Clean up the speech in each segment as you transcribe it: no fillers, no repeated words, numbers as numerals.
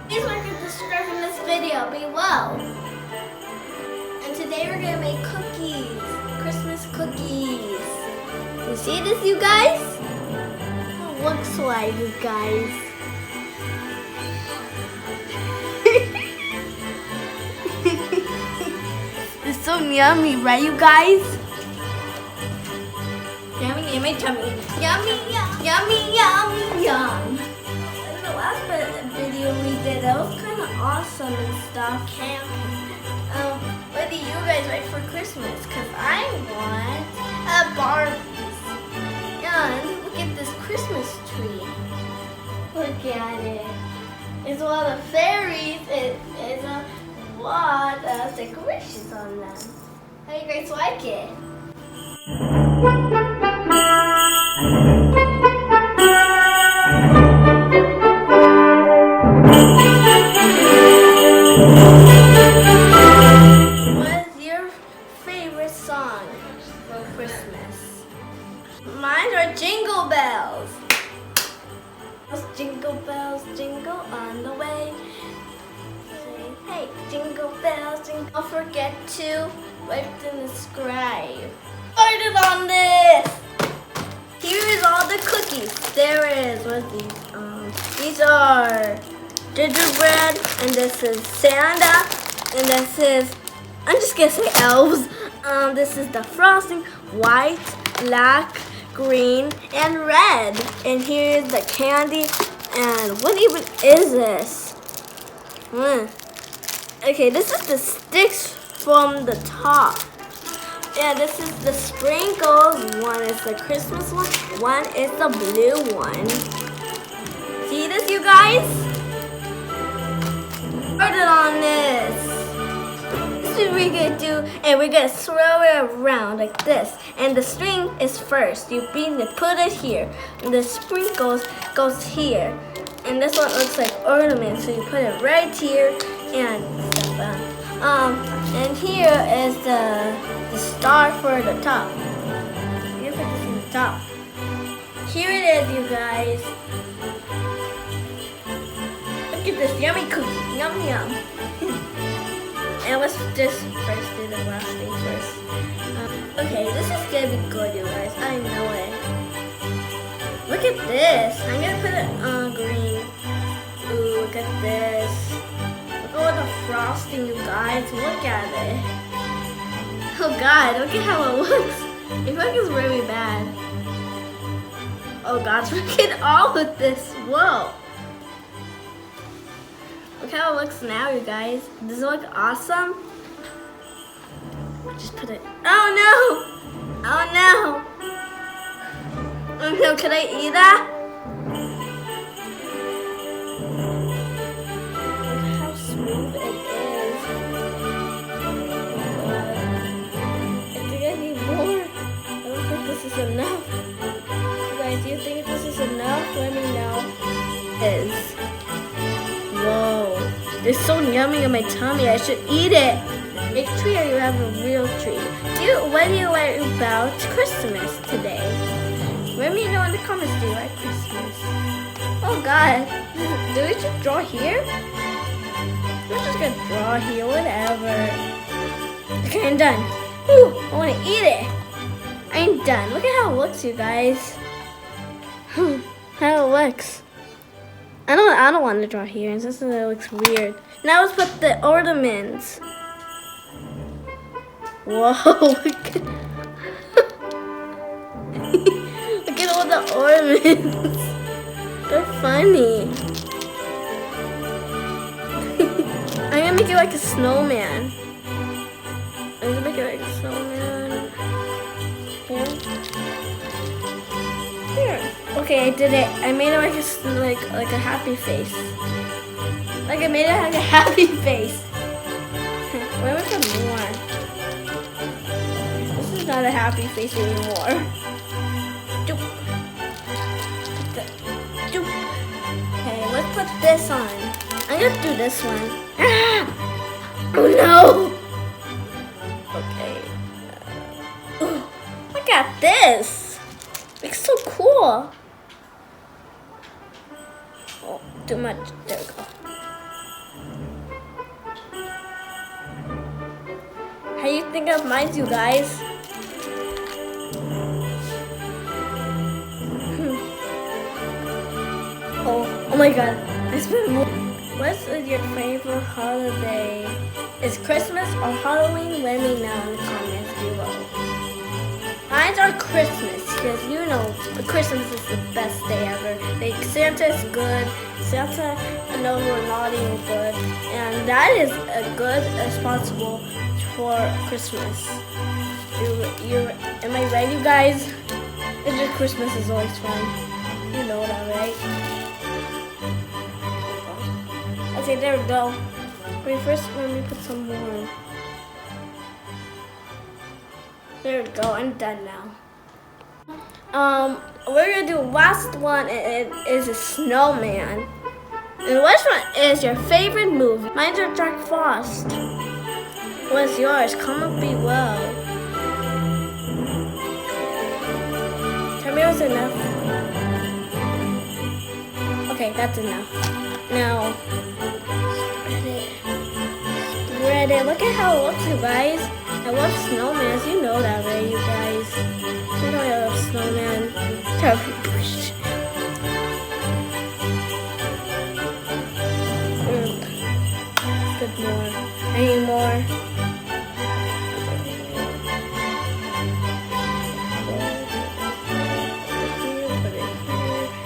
Please like and subscribe in this video below. And today we're gonna make cookies, Christmas cookies. You see this, you guys? It looks like, you guys. It's so yummy, right, you guys? Yummy in my tummy. Yummy, yum, yummy, yummy, yum. In the last video we did, that was kind of awesome and stuff. What do you guys like for Christmas? Cause I want a Barbies. And look at this Christmas tree. Look at it. It's a lot of fairies. It's a lot of decorations on them. How do you guys like it? What's your favorite song for Christmas? Mine are Jingle Bells. Those jingle bells jingle on the way. Hey, jingle bells, jingle. Don't forget to like and subscribe. Started on this. Here is all the cookies. There is, what are these? These are gingerbread, and this is Santa, and this is, I'm just gonna say elves. This is the frosting, white, black, green, and red. And here is the candy. And what even is this? Okay, this is the sticks from the top. Yeah, this is the sprinkles. One is the Christmas one is the blue one. See this, you guys? Started on this. This is what we're gonna do, and we're gonna throw it around like this. And the string is first. You put it here, and the sprinkles goes here. And this one looks like ornament, so you put it right here and stuff. And here is the star for the top. You put this in the top. Here it is, you guys. Look at this yummy cookie. Yum yum. And let's just first do the frosting first. Okay, this is gonna be good, you guys. I know it. Look at this. I'm gonna put it on green. Ooh, look at this. Look at all the frosting, you guys. Look at it. Oh God, look at how it looks. It looks really bad. Oh gosh, look at all of this. Whoa. Look how it looks now, you guys. Does it look awesome? Just put it. Oh no! Oh no! Oh no, can I eat that? Look how smooth it is. Oh God. I think I need more. I don't think this is enough. You guys, do you think this is enough? Let me know. It is. Whoa. It's so yummy in my tummy. I should eat it. Fake tree, or you have a real tree? What do you like about Christmas today? Let me know in the comments. Do you like Christmas? Oh God. Do we just draw here? We're just gonna draw here, whatever. Okay, I'm done. Ooh, I wanna eat it. I'm done. Look at how it looks, you guys. How it looks. I don't want to draw here. This looks weird. Now let's put the ornaments. Whoa! Look at all the ornaments. They're funny. I'm gonna make it like a snowman. I'm gonna make it like a snowman. Here. Okay, I did it. I made it like a happy face. Like I made it like a happy face. Where was the more? This is not want a happy face anymore. Doop. Doop. Okay, let's put this on. I'm gonna do this one. Ah! Oh no! Okay. Look at this. It's so cool. Oh, too much. There we go. How do you think of mine, you guys? Oh my god. I spent more. What's your favorite holiday? Is Christmas or Halloween? Let me know in the comments below. Mine are Christmas because you know Christmas is the best day ever. Like Santa is good. Santa knows we're naughty and good, and that is a good responsible for Christmas. Am I right, you guys? It's just Christmas is always fun. You know that, right? Okay, there we go. Wait, first let me put some more. There we go. I'm done now. We're gonna do last one. It is a snowman. And which one is your favorite movie? Mine's are Jack Frost. What's yours? Comment below. Tell me what's enough. Okay, that's enough. Now, spread it. Look at how it looks, you guys. I love snowmans. You know that, right, you guys? You know I love snowman. Good more. Any more?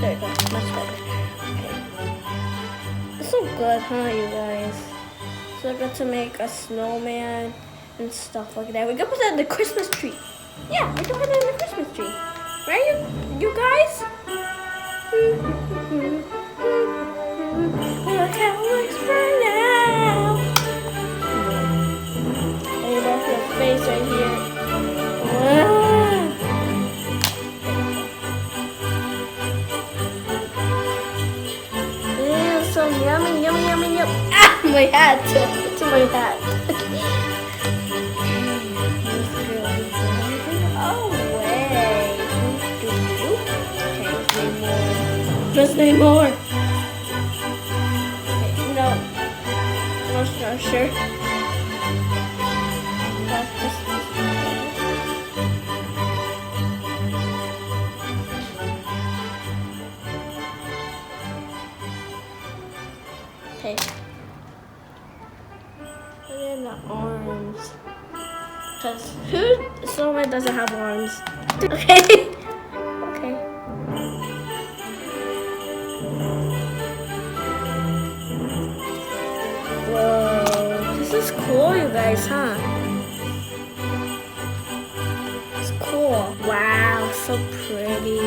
There you go. Much better. Okay. It's so good, huh, you guys? So I got to make a snowman and stuff like that. We can put that in the Christmas tree. Yeah, we can put it in the Christmas tree. Right, you guys? Look how it looks right now. And you got your face right here. So yummy, yummy, yummy, yummy. Ah, my hat. To my hat. Oh, wait. Okay, let's name more. Okay, no. I'm not sure. Okay. Put in the arms. Because who snowman doesn't have arms? Okay. Okay. Whoa. This is cool, you guys, huh? It's cool. Wow, so pretty.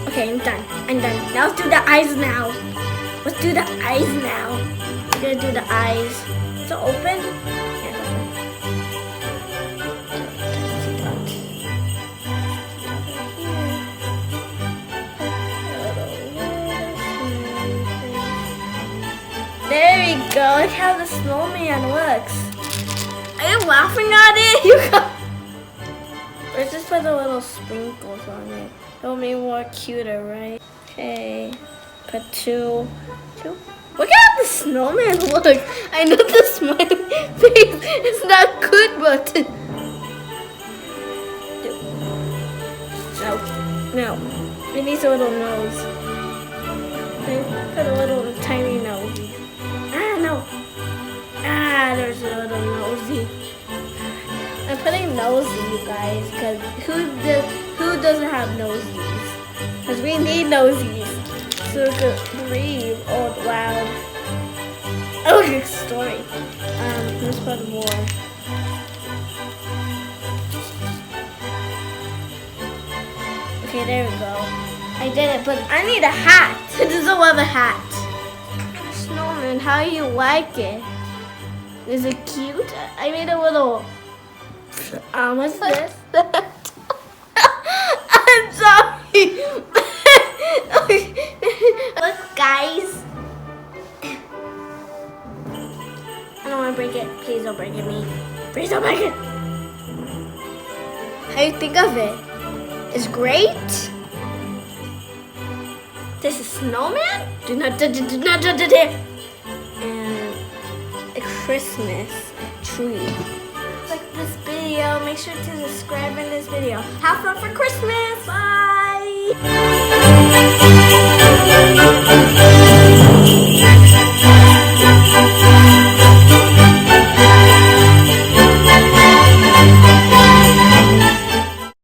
Okay, I'm done. I'm done. Now let's do the eyes now. Let's do the eyes now. We're gonna do the eyes. Is it open? Yeah, there we go. Look how the snowman looks. Are you laughing at it? You got. Let's just put the little sprinkles on it. It'll be more cuter, right? Okay. Put two. Look at the snowman look. I know the smiling face is not good, but no. It needs a little nose. Okay, put a little tiny nose. No. There's a little nosy. I'm putting nosy, you guys, because who doesn't have nosies? Because we need nosies. So good, breathe out loud. Oh, good story. Let's put more. Okay, there we go. I did it, but I need a hat. I just don't have a hat. Snowman, how do you like it? Is it cute? I made a little What's this? I'm sorry. Look, guys. I don't want to break it. Please don't break it, me. Please don't break it. How do you think of it? It's great. This is snowman. Do not do it. And a Christmas tree. Like this video, make sure to subscribe in this video. Have fun for Christmas. Bye.